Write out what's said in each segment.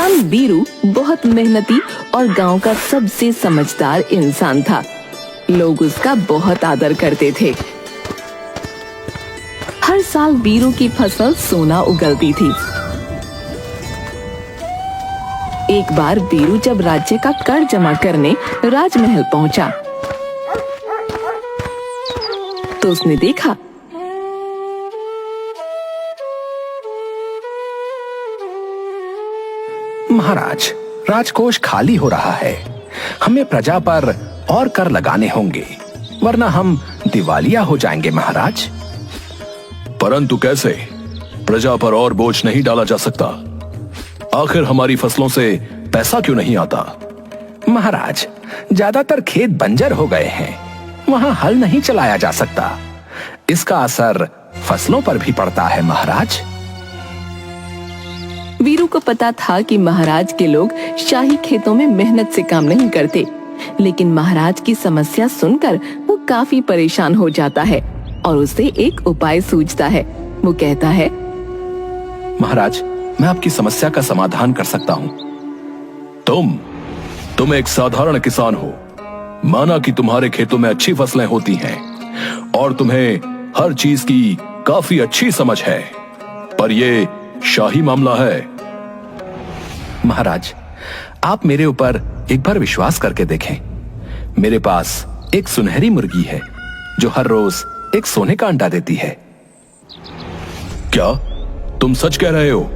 किसान बीरू बहुत मेहनती और गांव का सबसे समझदार इंसान था। लोग उसका बहुत आदर करते थे। हर साल बीरू की फसल सोना उगलती थी। एक बार बीरू जब राज्य का कर जमा करने राजमहल पहुंचा, तो उसने देखा महाराज, राजकोष खाली हो रहा है। हमें प्रजा पर और कर लगाने होंगे, वरना हम दिवालिया हो जाएंगे महाराज। परंतु कैसे? प्रजा पर और बोझ नहीं डाला जा सकता। आखिर हमारी फसलों से पैसा क्यों नहीं आता? महाराज, ज्यादातर खेत बंजर हो गए हैं, वहां हल नहीं चलाया जा सकता। इसका असर फसलों पर भी पड़ता है महाराज। वीरू को पता था कि महाराज के लोग शाही खेतों में मेहनत से काम नहीं करते, लेकिन महाराज की समस्या सुनकर वो काफी परेशान हो जाता है और उसे एक उपाय सूझता है। वो कहता है, महाराज, मैं आपकी समस्या का समाधान कर सकता हूँ। तुम एक साधारण किसान हो। माना कि तुम्हारे खेतों में अच्छी फसलें होती हैं और तुम्हें हर चीज की काफी अच्छी समझ है, पर ये शाही मामला है। महाराज, आप मेरे ऊपर एक बार विश्वास करके देखें। मेरे पास एक सुनहरी मुर्गी है जो हर रोज एक सोने का अंडा देती है। क्या तुम सच कह रहे हो?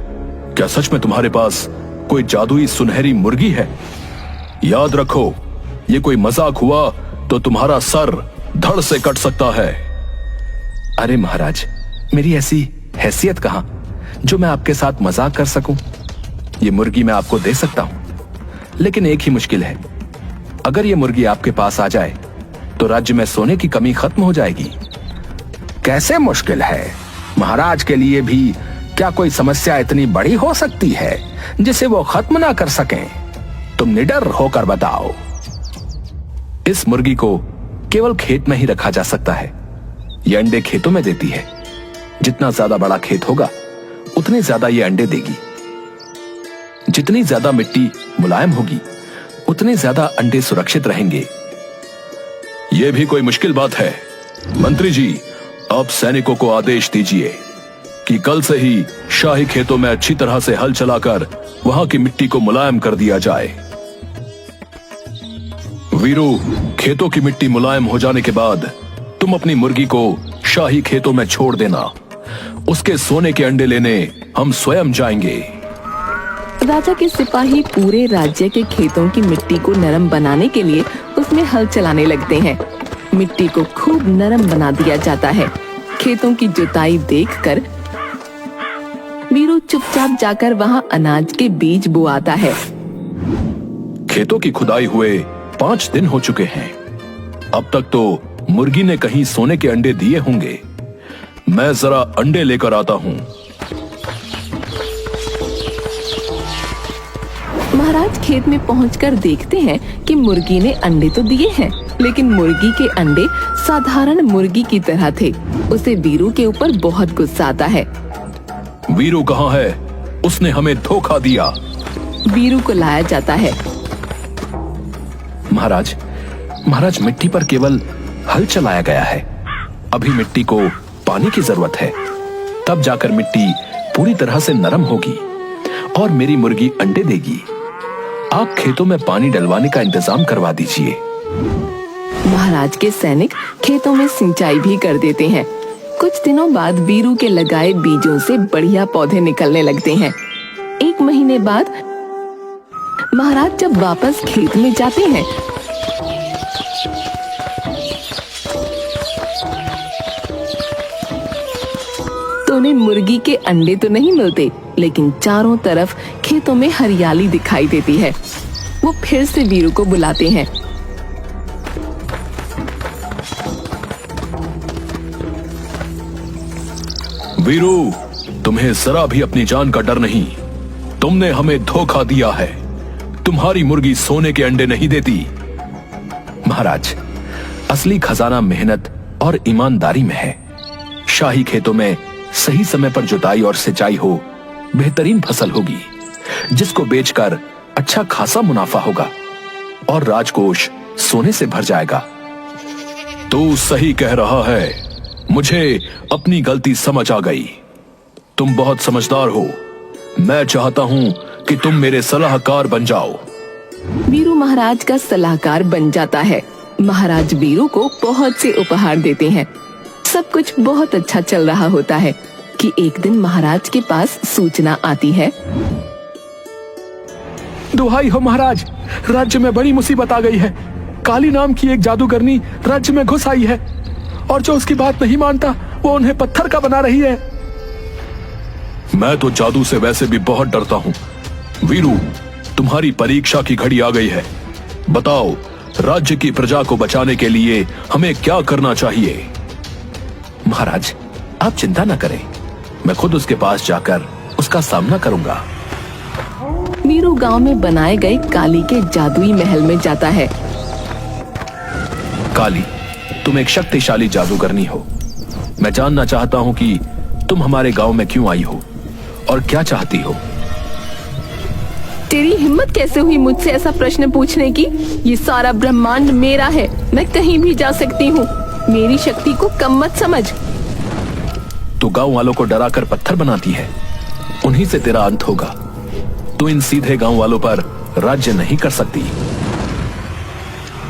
क्या सच में तुम्हारे पास कोई जादुई सुनहरी मुर्गी है? याद रखो, ये कोई मजाक हुआ तो तुम्हारा सर धड़ से कट सकता है। अरे महाराज, मेरी ऐसी हैसियत कहां जो मैं आपके साथ मजाक कर सकूं। ये मुर्गी मैं आपको दे सकता हूं, लेकिन एक ही मुश्किल है। अगर ये मुर्गी आपके पास आ जाए तो राज्य में सोने की कमी खत्म हो जाएगी। कैसे मुश्किल है? महाराज के लिए भी क्या कोई समस्या इतनी बड़ी हो सकती है जिसे वो खत्म ना कर सकें? तुम निडर होकर बताओ। इस मुर्गी को केवल खेत में ही रखा जा सकता है। ये अंडे खेतों में देती है। जितना ज्यादा बड़ा खेत होगा उतने ज्यादा ये अंडे देगी। जितनी ज्यादा मिट्टी मुलायम होगी उतने ज्यादा अंडे सुरक्षित रहेंगे। यह भी कोई मुश्किल बात है? मंत्री जी, अब सैनिकों को आदेश दीजिए कि कल से ही शाही खेतों में अच्छी तरह से हल चलाकर वहां की मिट्टी को मुलायम कर दिया जाए। वीरू, खेतों की मिट्टी मुलायम हो जाने के बाद तुम अपनी मुर्गी को शाही खेतों में छोड़ देना। उसके सोने के अंडे लेने हम स्वयं जाएंगे। राजा के सिपाही पूरे राज्य के खेतों की मिट्टी को नरम बनाने के लिए उसमें हल चलाने लगते हैं। मिट्टी को खूब नरम बना दिया जाता है। खेतों की जुताई देखकर वीरू चुपचाप जाकर वहां अनाज के बीज बोआता है। खेतों की खुदाई हुए 5 दिन हो चुके हैं। अब तक तो मुर्गी ने कहीं सोने के अंडे दिए होंगे। मैं जरा अंडे लेकर आता हूँ। महाराज खेत में पहुंचकर देखते हैं कि मुर्गी ने अंडे तो दिए हैं, लेकिन मुर्गी के अंडे साधारण मुर्गी की तरह थे। उसे वीरू के ऊपर बहुत गुस्सा आता है। वीरू कहाँ है? उसने हमें धोखा दिया। वीरू को लाया जाता है। महाराज, मिट्टी पर केवल हल चलाया गया है। अभी मिट्टी को पानी की जरूरत है, तब जाकर मिट्टी पूरी तरह से नरम होगी और मेरी मुर्गी अंडे देगी। आप खेतों में पानी डलवाने का इंतजाम करवा दीजिए। महाराज के सैनिक खेतों में सिंचाई भी कर देते हैं। कुछ दिनों बाद वीरू के लगाए बीजों से बढ़िया पौधे निकलने लगते हैं। 1 महीने बाद महाराज जब वापस खेत में जाते हैं तो उन्हें मुर्गी के अंडे तो नहीं मिलते, लेकिन चारों तरफ खेतों में हरियाली दिखाई देती है। वो फिर से वीरू को बुलाते हैं। वीरू, तुम्हें जरा भी अपनी जान का डर नहीं। तुमने हमें धोखा दिया है। तुम्हारी मुर्गी सोने के अंडे नहीं देती। महाराज, असली खजाना मेहनत और ईमानदारी में है। शाही खेतों में सही समय पर जुताई और सिंचाई हो, बेहतरीन फसल होगी। जिसको बेचकर अच्छा खासा मुनाफा होगा और राजकोष सोने से भर जाएगा। तू सही कह रहा है, मुझे अपनी गलती समझ आ गई। तुम बहुत समझदार हो। मैं चाहता हूं कि तुम मेरे सलाहकार बन जाओ। वीरू महाराज का सलाहकार बन जाता है। महाराज वीरू को बहुत से उपहार देते हैं। सब कुछ बहुत अच्छा चल रहा होता है कि एक दिन महाराज के पास सूचना आती है। दुहाई हो महाराज, राज्य में बड़ी मुसीबत आ गई है। काली नाम की एक जादूगरनी राज्य में घुस आई है और जो उसकी बात नहीं मानता वो उन्हें पत्थर का बना रही है। मैं तो जादू से वैसे भी बहुत डरता हूं। वीरू, तुम्हारी परीक्षा की घड़ी आ गई है। बताओ, राज्य की प्रजा को बचाने के लिए हमें क्या करना चाहिए? महाराज, आप चिंता न करें, मैं खुद उसके पास जाकर उसका सामना करूंगा। वीरू गांव में बनाए गए काली के जादुई महल में जाता है। काली, तुम एक शक्तिशाली जादूगरनी हो। मैं जानना चाहता हूं कि तुम हमारे गांव में क्यों आई हो और क्या चाहती हो। तेरी हिम्मत कैसे हुई मुझसे ऐसा प्रश्न पूछने की? ये सारा ब्रह्मांड मेरा है, मैं कहीं भी जा सकती हूँ। मेरी शक्ति को कम मत समझ। तू गांव वालों को डराकर पत्थर बनाती है, उन्हीं से तेरा अंत होगा। तू इन सीधे गांव वालों पर राज्य नहीं कर सकती।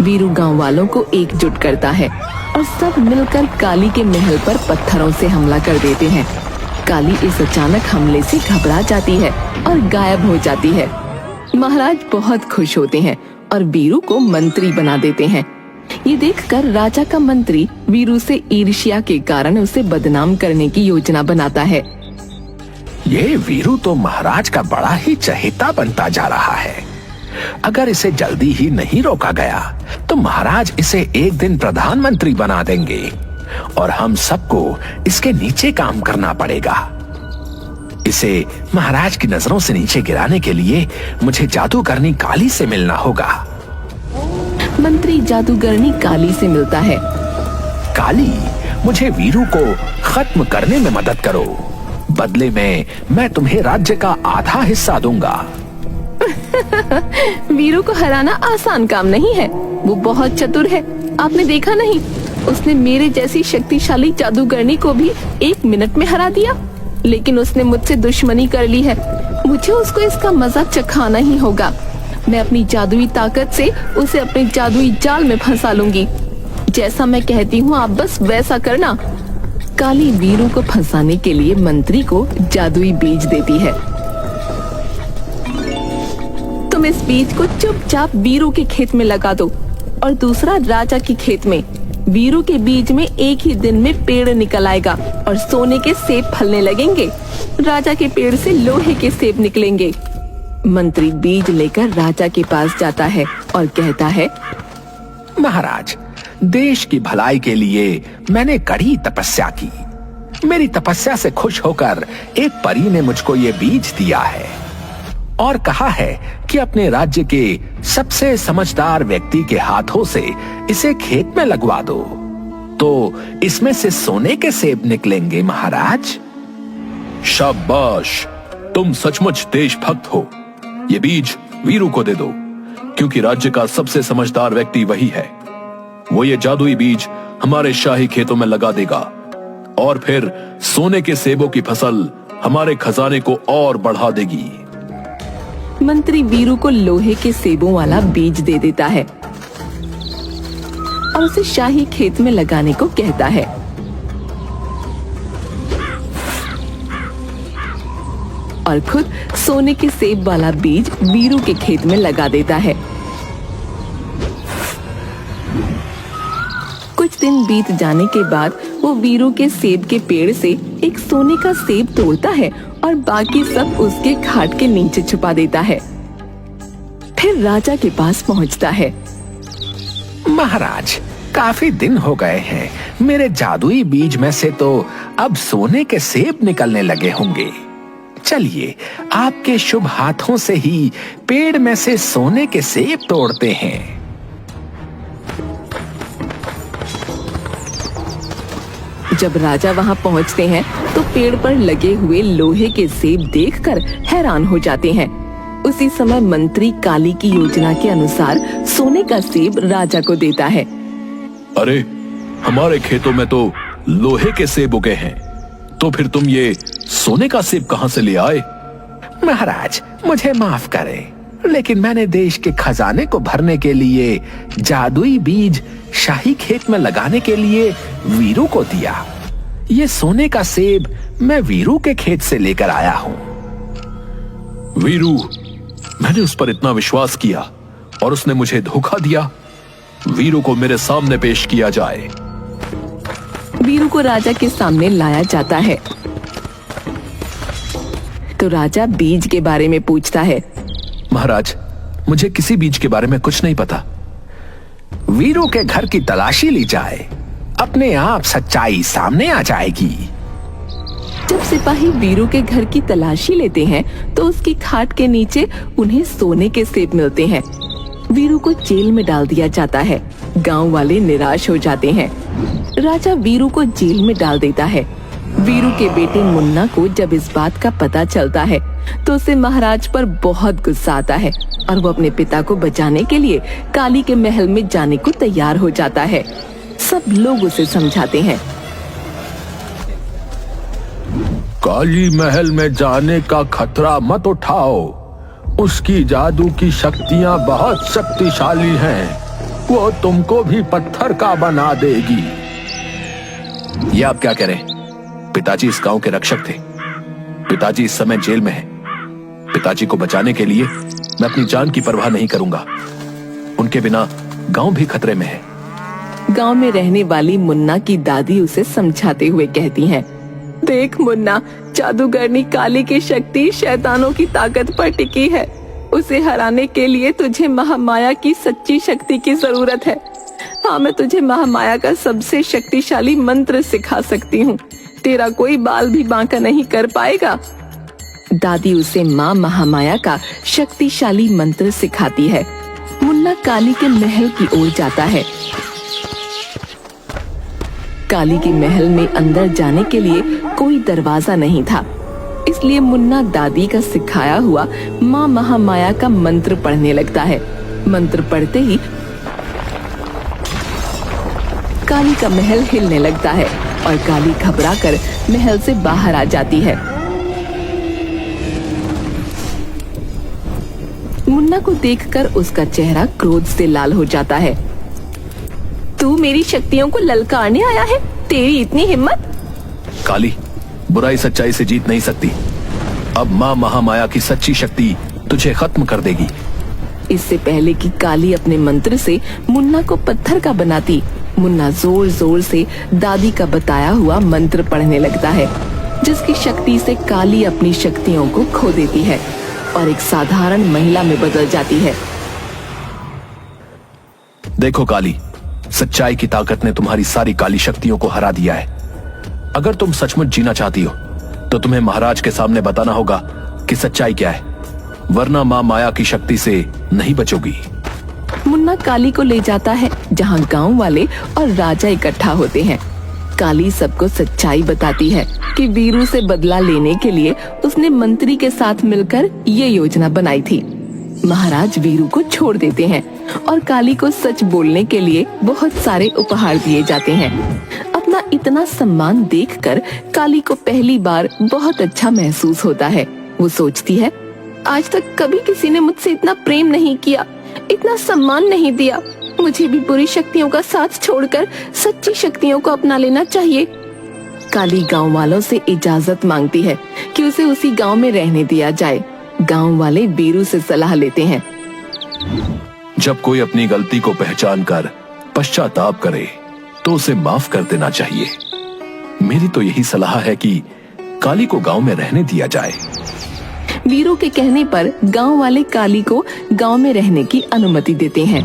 वीरू गांव वालों को एकजुट करता है और सब मिलकर काली के महल पर पत्थरों से हमला कर देते हैं। काली इस अचानक हमले से घबरा जाती है और गायब हो जाती है। महाराज बहुत खुश होते हैं और वीरू को मंत्री बना देते हैं। ये देखकर राजा का मंत्री वीरू से ईर्ष्या के कारण उसे बदनाम करने की योजना बनाता है। ये वीरू तो महाराज का बड़ा ही चहेता बनता जा रहा है। अगर इसे जल्दी ही नहीं रोका गया तो महाराज इसे एक दिन प्रधानमंत्री बना देंगे और हम सबको इसके नीचे काम करना पड़ेगा। इसे महाराज की नजरों से नीचे गिराने के लिए मुझे जादूगरनी काली से मिलना होगा। मंत्री जादूगरनी काली से मिलता है। काली, मुझे वीरू को खत्म करने में मदद करो। बदले में मैं तुम्हें राज्य का आधा हिस्सा दूंगा। वीरू को हराना आसान काम नहीं है। वो बहुत चतुर है। आपने देखा नहीं, उसने मेरे जैसी शक्तिशाली जादूगरनी को भी 1 मिनट में हरा दिया। लेकिन उसने मुझसे दुश्मनी कर ली है। मुझे उसको इसका मजा चखाना ही होगा। मैं अपनी जादुई ताकत से उसे अपने जादुई जाल में फंसा लूंगी। जैसा मैं कहती हूँ आप बस वैसा करना। काली वीरू को फंसाने के लिए मंत्री को जादुई बीज देती है। तुम इस बीज को चुपचाप वीरू के खेत में लगा दो और दूसरा राजा के खेत में। वीरू के बीज में एक ही दिन में पेड़ निकल आएगा और सोने के सेब फलने लगेंगे। राजा के पेड़ से लोहे के सेब निकलेंगे। मंत्री बीज लेकर राजा के पास जाता है और कहता है, महाराज, देश की भलाई के लिए मैंने कड़ी तपस्या की। मेरी तपस्या से खुश होकर एक परी ने मुझको ये बीज दिया है और कहा है कि अपने राज्य के सबसे समझदार व्यक्ति के हाथों से इसे खेत में लगवा दो तो इसमें से सोने के सेब निकलेंगे। महाराज, शाबाश, तुम सचमुच देशभक्त हो। ये बीज वीरू को दे दो, क्योंकि राज्य का सबसे समझदार व्यक्ति वही है। वो ये जादुई बीज हमारे शाही खेतों में लगा देगा और फिर सोने के सेबों की फसल हमारे खजाने को और बढ़ा देगी। मंत्री वीरू को लोहे के सेबों वाला बीज दे देता है और उसे शाही खेत में लगाने को कहता है। और खुद सोने के सेब वाला बीज वीरू के खेत में लगा देता है। कुछ दिन बीत जाने के बाद वो वीरू के सेब के पेड़ से एक सोने का सेब तोड़ता है और बाकी सब उसके खाट के नीचे छुपा देता है। फिर राजा के पास पहुंचता है। महाराज, काफी दिन हो गए हैं। मेरे जादुई बीज में से तो अब सोने के सेब निकलने लगे होंगे। चलिए, आपके शुभ हाथों से ही पेड़ में से सोने के सेब तोड़ते हैं। जब राजा वहां पहुंचते हैं तो पेड़ पर लगे हुए लोहे के सेब देखकर हैरान हो जाते हैं। उसी समय मंत्री काली की योजना के अनुसार सोने का सेब राजा को देता है। अरे, हमारे खेतों में तो लोहे के सेब उगे हैं, तो फिर तुम ये सोने का सेब कहां से ले आए? महाराज, मुझे माफ करें, लेकिन मैंने देश के खजाने को भरने के लिए जादुई बीज शाही खेत में लगाने के लिए वीरू को दिया। ये सोने का सेब मैं वीरू के खेत से लेकर आया हूँ। वीरू, मैंने उस पर इतना विश्वास किया और उसने मुझे धोखा दिया। वीरू को मेरे सामने पेश किया जाए। वीरू को राजा के सामने लाया जाता है तो राजा बीज के बारे में पूछता है। महाराज, मुझे किसी बीज के बारे में कुछ नहीं पता। वीरू के घर की तलाशी ली जाए, अपने आप सच्चाई सामने आ जाएगी। जब सिपाही वीरू के घर की तलाशी लेते हैं तो उसकी खाट के नीचे उन्हें सोने के सेब मिलते हैं। वीरू को जेल में डाल दिया जाता है। गांव वाले निराश हो जाते हैं। राजा वीरू को जेल में डाल देता है। वीरू के बेटे मुन्ना को जब इस बात का पता चलता है तो उसे महाराज पर बहुत गुस्सा आता है और वो अपने पिता को बचाने के लिए काली के महल में जाने को तैयार हो जाता है। सब लोग उसे समझाते हैं। काली महल में जाने का खतरा मत उठाओ, उसकी जादू की शक्तियां बहुत शक्तिशाली हैं, वो तुमको भी पत्थर का बना देगी। ये आप क्या कह रहे हैं? पिताजी इस गांव के रक्षक थे। पिताजी इस समय जेल में हैं। पिताजी को बचाने के लिए मैं अपनी जान की परवाह नहीं करूंगा। उनके बिना गांव भी खतरे में है। गांव में रहने वाली मुन्ना की दादी उसे समझाते हुए कहती हैं, देख मुन्ना, जादूगरनी काली की शक्ति शैतानों की ताकत पर टिकी है। उसे हराने के लिए तुझे महामाया की सच्ची शक्ति की जरूरत है। हाँ, मैं तुझे महामाया का सबसे शक्तिशाली मंत्र सिखा सकती हूँ। तेरा कोई बाल भी बांका नहीं कर पाएगा। दादी उसे माँ महामाया का शक्तिशाली मंत्र सिखाती है। मुन्ना काली के महल की ओर जाता है। काली के महल में अंदर जाने के लिए कोई दरवाजा नहीं था, इसलिए मुन्ना दादी का सिखाया हुआ माँ महामाया का मंत्र पढ़ने लगता है। मंत्र पढ़ते ही काली का महल हिलने लगता है और काली घबराकर महल से बाहर आ जाती है। मुन्ना को देखकर उसका चेहरा क्रोध से लाल हो जाता है। तू मेरी शक्तियों को ललकारने आया है? तेरी इतनी हिम्मत? काली, बुराई सच्चाई से जीत नहीं सकती। अब माँ महामाया की सच्ची शक्ति तुझे खत्म कर देगी। इससे पहले कि काली अपने मंत्र से मुन्ना को पत्थर का बनाती, मुन्ना जोर जोर से दादी का बताया हुआ मंत्र पढ़ने लगता है, जिसकी शक्ति से काली अपनी शक्तियों को खो देती है और एक साधारण महिला में बदल जाती है। देखो काली, सच्चाई की ताकत ने तुम्हारी सारी काली शक्तियों को हरा दिया है। अगर तुम सचमुच जीना चाहती हो तो तुम्हें महाराज के सामने बताना होगा कि सच्चाई क्या है, वरना माँ माया की शक्ति से नहीं बचोगी। मुन्ना काली को ले जाता है जहाँ गांव वाले और राजा इकट्ठा होते हैं। काली सबको सच्चाई बताती है कि वीरू से बदला लेने के लिए उसने मंत्री के साथ मिलकर ये योजना बनाई थी। महाराज वीरू को छोड़ देते हैं और काली को सच बोलने के लिए बहुत सारे उपहार दिए जाते हैं। अपना इतना सम्मान देखकर काली को पहली बार बहुत अच्छा महसूस होता है। वो सोचती है, आज तक कभी किसी ने मुझसे इतना प्रेम नहीं किया, इतना सम्मान नहीं दिया। मुझे भी बुरी शक्तियों का साथ छोड़कर सच्ची शक्तियों को अपना लेना चाहिए। काली गांव वालों से इजाजत मांगती है कि उसे उसी गांव में रहने दिया जाए। गांव वाले वीरू से सलाह लेते हैं। जब कोई अपनी गलती को पहचान कर पश्चाताप करे तो उसे माफ कर देना चाहिए। मेरी तो यही सलाह है कि काली को गांव में रहने दिया जाए। वीरू के कहने पर गांव वाले काली को गांव में रहने की अनुमति देते हैं।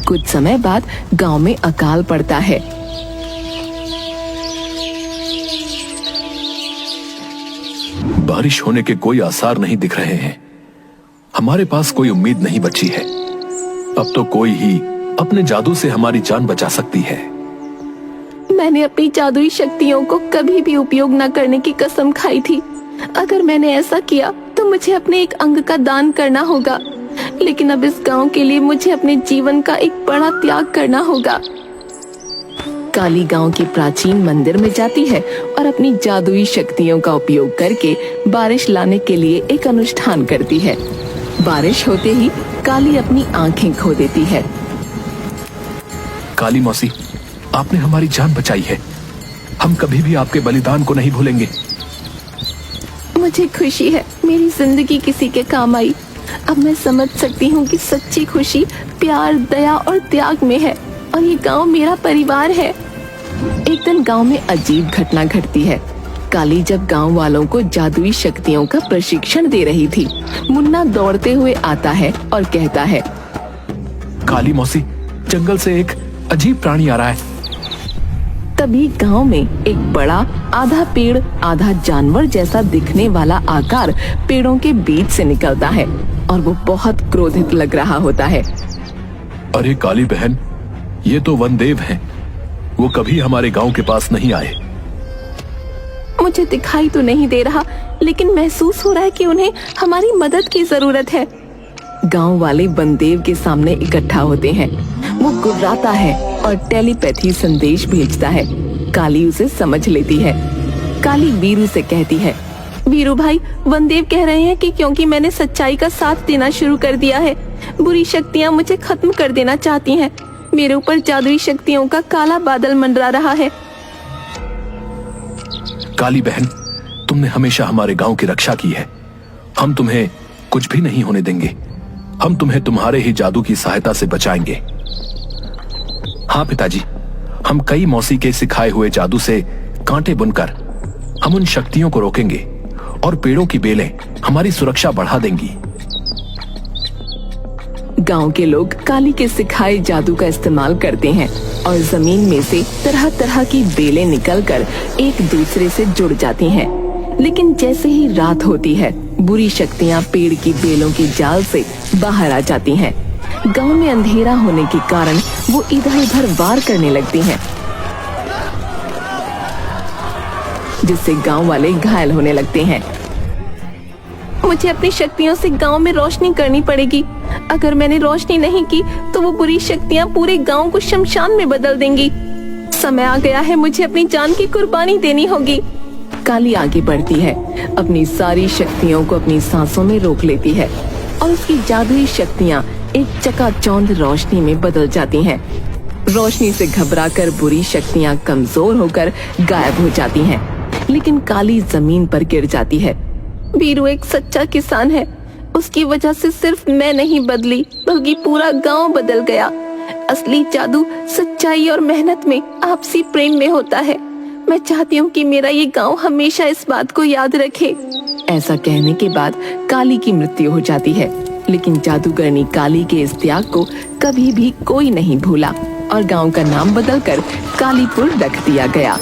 कुछ समय बाद गांव में अकाल पड़ता है। बारिश होने के कोई आसार नहीं दिख रहे हैं। हमारे पास कोई उम्मीद नहीं बची है। अब तो कोई ही अपने जादू से हमारी जान बचा सकती है। मैंने अपनी जादुई शक्तियों को कभी भी उपयोग न करने की कसम खाई थी। अगर मैंने ऐसा किया तो मुझे अपने एक अंग का दान करना होगा, लेकिन अब इस गांव के लिए मुझे अपने जीवन का एक बड़ा त्याग करना होगा। काली गांव के प्राचीन मंदिर में जाती है और अपनी जादुई शक्तियों का उपयोग करके बारिश लाने के लिए एक अनुष्ठान करती है। बारिश होते ही काली अपनी आंखें खो देती है। काली मौसी, आपने हमारी जान बचाई है। हम कभी भी आपके बलिदान को नहीं भूलेंगे। मुझे खुशी है मेरी जिंदगी किसी के काम आई। अब मैं समझ सकती हूँ कि सच्ची खुशी प्यार, दया और त्याग में है, और ये गांव मेरा परिवार है। एक दिन गांव में अजीब घटना घटती है। काली जब गांव वालों को जादुई शक्तियों का प्रशिक्षण दे रही थी, मुन्ना दौड़ते हुए आता है और कहता है, काली मौसी, जंगल से एक अजीब प्राणी आ रहा है। तभी गांव में एक बड़ा आधा पेड़ आधा जानवर जैसा दिखने वाला आकार पेड़ों के बीच से निकलता है और वो बहुत क्रोधित लग रहा होता है। अरे काली बहन, ये तो वनदेव हैं। वो कभी हमारे गांव के पास नहीं आए। मुझे दिखाई तो नहीं दे रहा, लेकिन महसूस हो रहा है कि उन्हें हमारी मदद की जरूरत है। गांव वाले वनदेव के सामने इकट्ठा होते हैं। वो गुर्राता है और टेलीपैथी संदेश भेजता है। काली उसे समझ लेती है। काली वीरू से कहती है, वीरू भाई, वनदेव कह रहे हैं कि क्योंकि मैंने सच्चाई का साथ देना शुरू कर दिया है, बुरी शक्तियाँ मुझे खत्म कर देना चाहती हैं। मेरे ऊपर जादुई शक्तियों का काला बादल मंडरा रहा है। काली बहन, तुमने हमेशा हमारे गांव की रक्षा की है। हम तुम्हें कुछ भी नहीं होने देंगे। हम तुम्हें तुम्हारे ही जादू की सहायता से बचाएंगे। हाँ पिताजी, हम कई मौसी के सिखाए हुए जादू से कांटे बुनकर हम उन शक्तियों को रोकेंगे और पेड़ों की बेलें हमारी सुरक्षा बढ़ा देंगी। गांव के लोग काली के सिखाए जादू का इस्तेमाल करते हैं और जमीन में से तरह तरह की बेलें निकलकर एक दूसरे से जुड़ जाती हैं। लेकिन जैसे ही रात होती है, बुरी शक्तियां पेड़ की बेलों की जाल से बाहर आ जाती हैं। गांव में अंधेरा होने के कारण वो इधर उधर वार करने लगती हैं, जिससे गांव वाले घायल होने लगते हैं। मुझे अपनी शक्तियों से गांव में रोशनी करनी पड़ेगी। अगर मैंने रोशनी नहीं की तो वो बुरी शक्तियां पूरे गांव को शमशान में बदल देंगी। समय आ गया है, मुझे अपनी जान की कुर्बानी देनी होगी। काली आगे बढ़ती है, अपनी सारी शक्तियों को अपनी सांसों में रोक लेती है और उसकी जादुई शक्तियां एक चकाचौंध रोशनी में बदल जाती हैं। रोशनी से घबराकर बुरी शक्तियां कमजोर होकर गायब हो जाती हैं, लेकिन काली जमीन पर गिर जाती है। वीरू एक सच्चा किसान है। उसकी वजह से सिर्फ मैं नहीं बदली, बल्कि पूरा गांव बदल गया। असली जादू सच्चाई और मेहनत में, आपसी प्रेम में होता है। मैं चाहती हूँ कि मेरा ये गांव हमेशा इस बात को याद रखे। ऐसा कहने के बाद काली की मृत्यु हो जाती है, लेकिन जादूगरनी काली के इस त्याग को कभी भी कोई नहीं भूला और गांव का नाम बदलकर कालीपुर रख दिया गया।